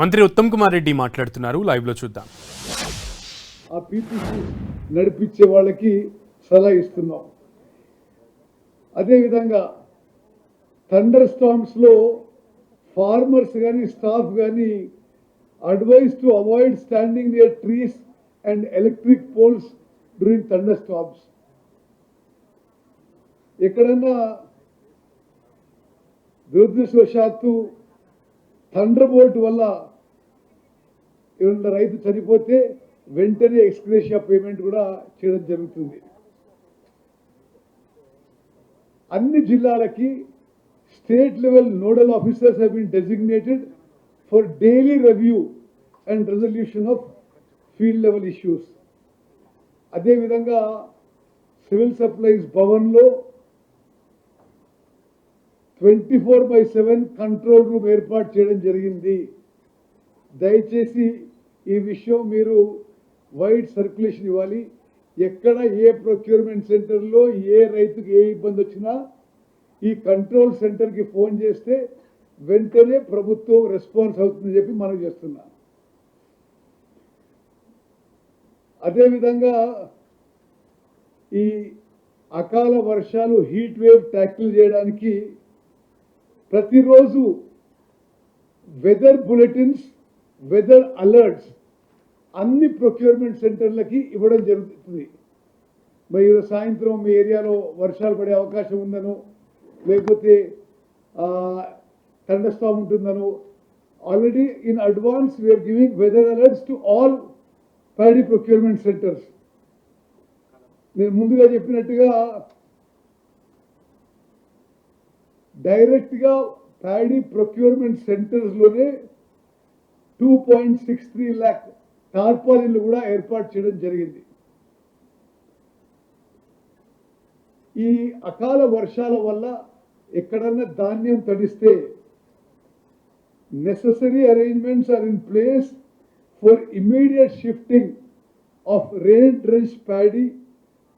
మంత్రి ఉత్తమ్ కుమార్ రెడ్డి మాట్లాడుతున్నారు, లైవ్ లో చూద్దాం. ఆ పీపీసీ నడిపించే వాళ్ళకి సలహా ఇస్తున్నాం. అదేవిధంగా థండర్ స్టార్మ్స్ లో ఫార్మర్స్ కానీ స్టాఫ్ కానీ advise to avoid standing near trees and electric poles during thunderstorms. ఎక్కడన్నా దురదృష్టవశాత్తు థండర్ బోల్ట్ వల్ల ఎవరైనా రైతు చనిపోతే వెంటనే ఎక్స్గ్రేషియా పేమెంట్ కూడా చేయడం జరుగుతుంది. అన్ని జిల్లాలకి state level nodal officers have been designated for daily review and resolution of field level issues. అదేవిధంగా సివిల్ సప్లైస్ భవన్లో 24/7 కంట్రోల్ రూమ్ ఏర్పాటు చేయడం జరిగింది. దయచేసి ఈ విషయం మీరు వైడ్ సర్క్యులేషన్ ఇవ్వాలి. ఎక్కడ ఏ ప్రొక్యూర్మెంట్ సెంటర్లో ఏ రైతుకి ఏ ఇబ్బంది వచ్చినా ఈ కంట్రోల్ సెంటర్కి ఫోన్ చేస్తే వెంటనే ప్రభుత్వం రెస్పాన్స్ అవుతుందని చెప్పి మనం చేస్తున్నాం. అదేవిధంగా ఈ అకాల వర్షాలు హీట్ వేవ్ ట్యాకిల్ చేయడానికి ప్రతిరోజు వెదర్ బులెటిన్స్, వెదర్ అలర్ట్స్ అన్ని ప్రొక్యూర్మెంట్ సెంటర్లకి ఇవ్వడం జరుగుతుంది. మరి సాయంత్రం మీ ఏరియాలో వర్షాలు పడే అవకాశం ఉందనో లేకపోతే థండర్ స్టార్మ్ ఉంటుందనో already in advance we are giving weather alerts to all paddy procurement centres. నేను ముందుగా చెప్పినట్టుగా డైరెక్ట్గా ప్యాడీ ప్రొక్యూర్మెంట్ సెంటర్స్లోనే 2.63 lakh టార్పాలిన్లు కూడా ఏర్పాటు చేయడం జరిగింది. ఈ అకాల వర్షాల వల్ల ఎక్కడన్నా ధాన్యం తడిస్తే necessary arrangements are in place for immediate shifting of rain-drenched paddy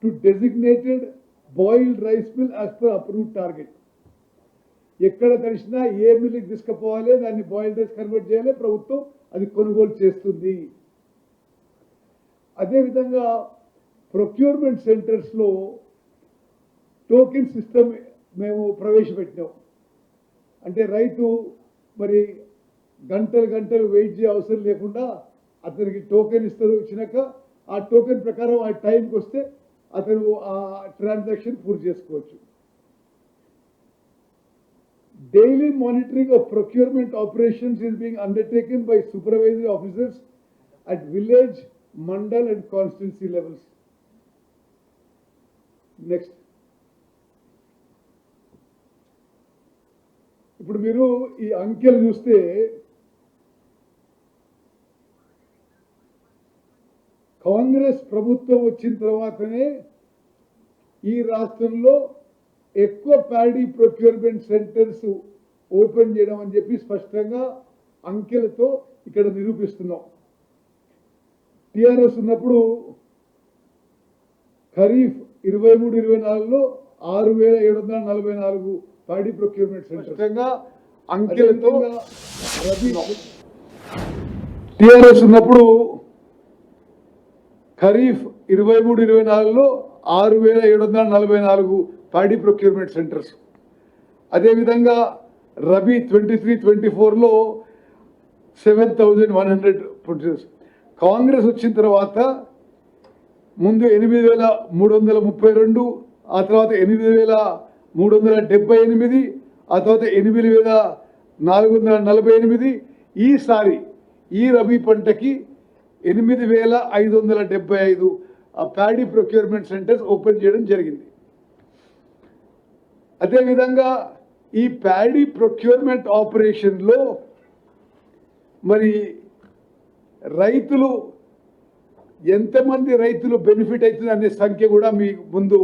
to designated boiled rice mill as per approved target. ఎక్కడ తడిసినా ఏ మిల్లుకి తీసుకుపోవాలి, దాన్ని బాయిల్డ్ రైస్ కన్వర్ట్ చేయాలి, ప్రభుత్వం అది కొనుగోలు చేస్తుంది. అదేవిధంగా ప్రొక్యూర్మెంట్ సెంటర్స్లో టోకెన్ సిస్టమ్ మేము ప్రవేశపెట్టినాం. అంటే రైతు మరి గంటలు వెయిట్ చేయ అవసరం లేకుండా అతనికి టోకెన్ ఇచ్చినాక ఆ టోకెన్ ప్రకారం ఆ టైంకి వస్తే అతను ఆ ట్రాన్సాక్షన్ పూర్తి చేసుకోవచ్చు. Daily monitoring of procurement operations is being undertaken by supervisory officers at village, mandal and constituency levels. Next. ఇప్పుడు మీరు ఈ అంకెలు చూస్తే కాంగ్రెస్ ప్రభుత్వం వచ్చిన తర్వాతనే ఈ రాష్ట్రంలో ఎక్కువ ప్యాడీ ప్రొక్యూర్మెంట్ సెంటర్స్ ఓపెన్ చేయడం అని చెప్పి స్పష్టంగా అంకెలతో ఇక్కడ నిరూపిస్తున్నాం. టిఆర్ఎస్ ఉన్నప్పుడు ఖరీఫ్ 23-24లో 6,744 ప్యాడీ ప్రొక్యూర్మెంట్ సెంటర్స్ అంకెలతో. టిఆర్ఎస్ ఉన్నప్పుడు ఖరీఫ్ 23-24లో 6,744 ప్యాడీ ప్రొక్యూర్మెంట్ సెంటర్స్. అదేవిధంగా రబీ 23-24లో 7,100 ప్రొడ్యూస్. కాంగ్రెస్ వచ్చిన తర్వాత ముందు 8,332, ఆ తర్వాత 8,378, ఆ తర్వాత 8,448. ఈసారి ఈ రబీ పంటకి 8,575 ప్యాడీ ప్రొక్యూర్మెంట్ సెంటర్స్ ఓపెన్ చేయడం జరిగింది. అదేవిధంగా ఈ ప్యాడీ ప్రొక్యూర్మెంట్ ఆపరేషన్లో మరి రైతులు ఎంతమంది రైతులు బెనిఫిట్ అవుతుంది అనే సంఖ్య కూడా మీ ముందు,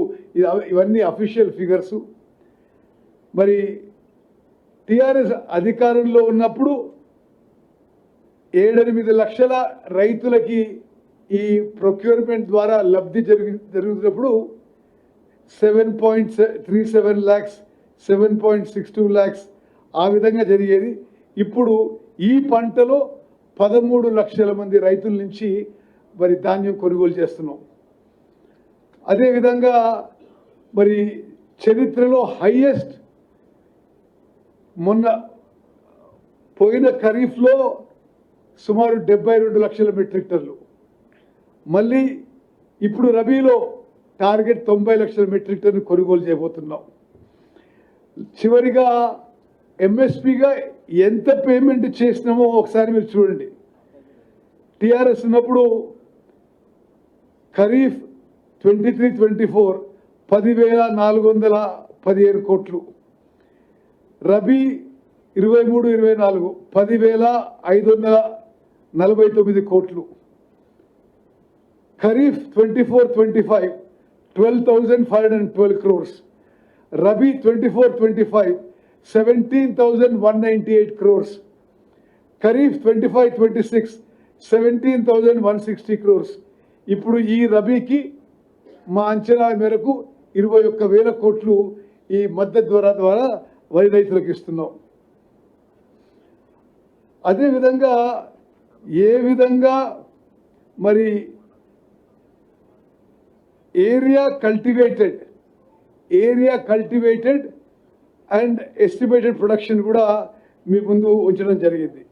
ఇవన్నీ అఫీషియల్ ఫిగర్స్. మరి టిఆర్ఎస్ అధికారంలో ఉన్నప్పుడు 7-8 లక్షల రైతులకి ఈ ప్రొక్యూర్మెంట్ ద్వారా లబ్ధి జరుగుతున్నప్పుడు 7.37 lakhs, 7.62 lakhs ఆ విధంగా జరిగేది. ఇప్పుడు ఈ పంటలో 13 లక్షల మంది రైతుల నుంచి మరి ధాన్యం కొనుగోలు చేస్తున్నాం. అదేవిధంగా మరి చరిత్రలో హైయెస్ట్ మొన్న పోయిన ఖరీఫ్లో సుమారు 72 లక్షల మెట్రిక్ టన్నులు, మళ్ళీ ఇప్పుడు రబీలో టార్గెట్ 90 లక్షల మెట్రిక్ టన్ను కొనుగోలు చేయబోతున్నాం. చివరిగా ఎంఎస్పిగా ఎంత పేమెంట్ చేసినామో ఒకసారి మీరు చూడండి. టిఆర్ఎస్ ఉన్నప్పుడు ఖరీఫ్ 23-24 10,415 కోట్లు, రబీ 23-24 10,549 కోట్లు, kharif 24-25 12,512 crores, rabi 24-25 17,198 crores, kharif 25-26 17,160 crores. ఇప్పుడు ఈ రబీకి మా అంచనా మేరకు 21,000 కోట్లు ఈ మద్దతు ద్వారా వరి రైతులకు ఇస్తున్నాం. అదేవిధంగా ఏ విధంగా మరి area cultivated and estimated production కూడా మీ ముందు ఉంచడం జరిగింది.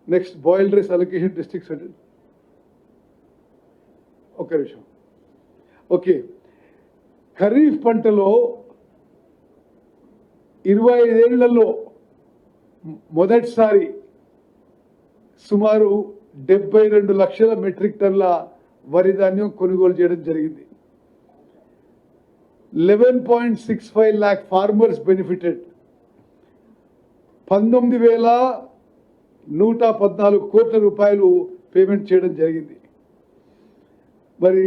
Next boiled rice allocation districts అంటే ఒక్క నిమిషం. ఓకే, ఖరీఫ్ పంటలో 25 ఏళ్లలో మొదటిసారి సుమారు 72 లక్షల మెట్రిక్ టన్నుల వరి ధాన్యం కొనుగోలు చేయడం జరిగింది. 11.65 lakh ఫార్మర్స్ బెనిఫిటెడ్. 19,114 కోట్ల రూపాయలు పేమెంట్ చేయడం జరిగింది. మరి